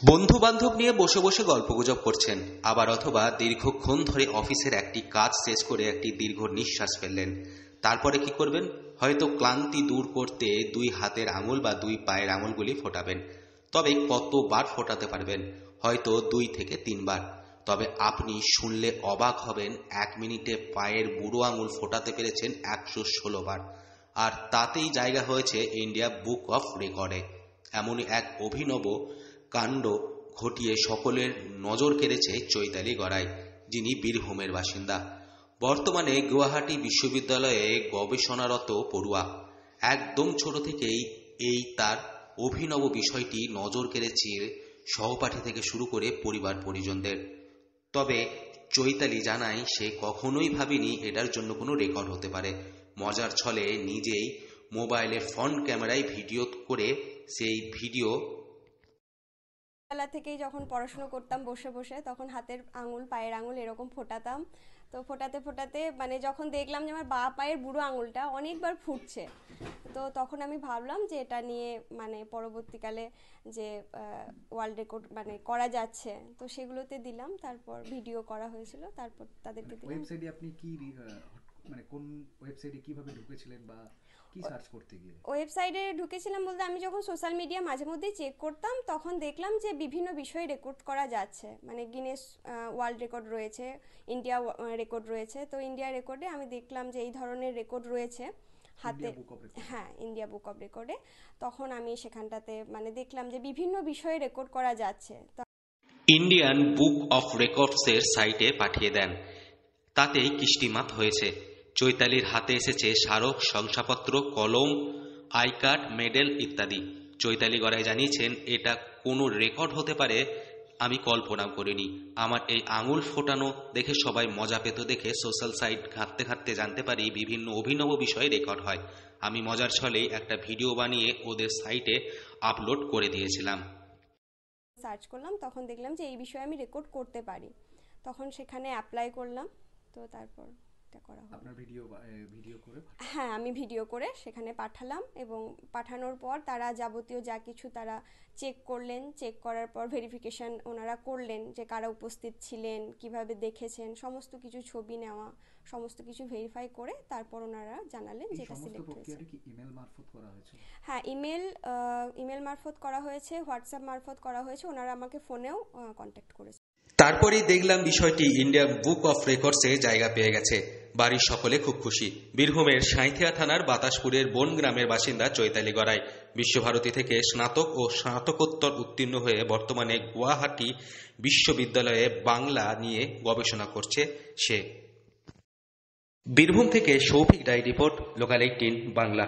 বন্ধু বান্ধব নিয়ে বসে বসে গল্পগুজব করছেন, আবার অথবা দীর্ঘক্ষণ ধরে অফিসের একটি কাজ শেষ করে একটি দীর্ঘ নিঃশ্বাস ফেললেন। তারপরে কি করবেন? হয়তো ক্লান্তি দূর করতে দুই হাতের আঙুল বা দুই পায়ের আঙুলগুলি ফোটাবেন। তবে কতবার ফোটাতে পারবেন? হয়তো 2 থেকে 3 বার। তবে আপনি শুনলে অবাক হবেন, 1 মিনিটে পায়ের বুড়ো আঙুল ফোটাতে পেরেছেন 116 বার। আর তাতেই জায়গা হয়েছে ইন্ডিয়া বুক অফ রেকর্ডে। এমনই এক অভিনব কাণ্ড ঘটিয়ে সকলের নজর কেড়েছে চৈতালি গড়াই, যিনি বীরভূমের বাসিন্দা। বর্তমানে গুয়াহাটি বিশ্ববিদ্যালয়ে গবেষণারত পড়ুয়া। একদম ছোট থেকেই এই তার অভিনব বিষয়টি নজর কেড়েছে সহপাঠী থেকে শুরু করে পরিবার পরিজনদের। তবে চৈতালি জানায়, সে কখনোই ভাবেনি এটার জন্য কোনো রেকর্ড হতে পারে। মজার ছলে নিজেই মোবাইলের ফ্রন্ট ক্যামেরায় ভিডিও করে সেই ভিডিও বেলা থেকেই যখন পড়াশুনো করতাম বসে বসে, তখন হাতের আঙুল পায়ের আঙুল এরকম ফোটাতাম। তো ফোটাতে ফোটাতে মানে যখন দেখলাম যে আমার বাঁ পায়ের বুড়ো আঙুলটা অনেকবার ফুটছে, তো তখন আমি ভাবলাম যে এটা নিয়ে মানে পরবর্তীকালে যে ওয়ার্ল্ড রেকর্ড মানে করা যাচ্ছে, তো সেগুলোতে দিলাম। তারপর ভিডিও করা হয়েছিল, তারপর তাদেরকে দিলাম। ওয়েবসাইটে আপনি কি মানে কোন ওয়েবসাইটে কিভাবে ঢুকেছিলেন বা কি সার্চ করতে গিয়ে? ওয়েবসাইটে ঢুকেছিলাম বলতে, আমি যখন সোশ্যাল মিডিয়া মাঝে মধ্যেই চেক করতাম, তখন দেখলাম যে বিভিন্ন বিষয়ে রেকর্ড করা যাচ্ছে, মানে গিনেস ওয়ার্ল্ড রেকর্ড রয়েছে, ইন্ডিয়া রেকর্ড রয়েছে। তো ইন্ডিয়া রেকর্ডে আমি দেখলাম যে এই ধরনের রেকর্ড রয়েছে হাতে। হ্যাঁ, ইন্ডিয়া বুক অফ রেকর্ডে। তখন আমি সেখানটাতে মানে দেখলাম যে বিভিন্ন বিষয়ে রেকর্ড করা যাচ্ছে। ইন্ডিয়ান বুক অফ রেকর্ডসের সাইটে পাঠিয়ে দেন। তাতেই কিষ্টিমাত হয়েছে। চৈতালির হাতে এসেছে স্মারক, শংসাপত্র, কলম, আই কার্ড, মেডেল ইত্যাদি। চৈতালি গড়াই জানিয়েছেন, এটা কোনো রেকর্ড হতে পারে আমি কল্পনাও করিনি। আমার এই আঙুল ফোটানো দেখে সবাই মজা পেত দেখে সোশ্যাল সাইট ঘাঁটতে ঘাঁটতে জানতে পারি বিভিন্ন অভিনব বিষয়ে রেকর্ড হয়। আমি মজার ছলেই একটা ভিডিও বানিয়ে ওদের সাইটে আপলোড করে দিয়েছিলাম। সার্চ করলাম, তখন দেখলাম যে এই বিষয়ে আমি রেকর্ড করতে পারি, তখন সেখানে অ্যাপ্লাই করলাম। তো তারপর এটা করা হলো। আপনার ভিডিও করে? হ্যাঁ, আমি ভিডিও করে সেখানে পাঠালাম, এবং পাঠানোর পর তারা যাবতীয় যা কিছু তারা চেক করলেন। চেক করার পর ভেরিফিকেশন ওনারা করলেন যে কারা উপস্থিত ছিলেন, কিভাবে দেখেছেন, সমস্ত কিছু ছবি নেওয়া, সমস্ত কিছু ভেরিফাই করে তারপর ওনারা জানালেন যে এটা সিলেক্ট হয়েছে। কি ইমেল মারফত করা হয়েছে? হ্যাঁ, ইমেল মারফত করা হয়েছে, হোয়াটসঅ্যাপ মারফত করা হয়েছে, ওনারা আমাকে ফোনেও কন্ট্যাক্ট করেছে। তারপরেই দেখলাম বিষয়টি ইন্ডিয়া বুক অফ রেকর্ডসে জায়গা পেয়ে গেছে। বাড়ির সকলে খুব খুশি। বীরভূমের সাঁইথিয়া থানার বাতাসপুরের বন গ্রামের বাসিন্দা চৈতালি গড়াই। বিশ্বভারতী থেকে স্নাতক ও স্নাতকোত্তর উত্তীর্ণ হয়ে বর্তমানে গুয়াহাটি বিশ্ববিদ্যালয়ে বাংলা নিয়ে গবেষণা করছে সে। বীরভূম থেকে সৌভিক রায় রিপোর্ট, লোকাল 18 বাংলা।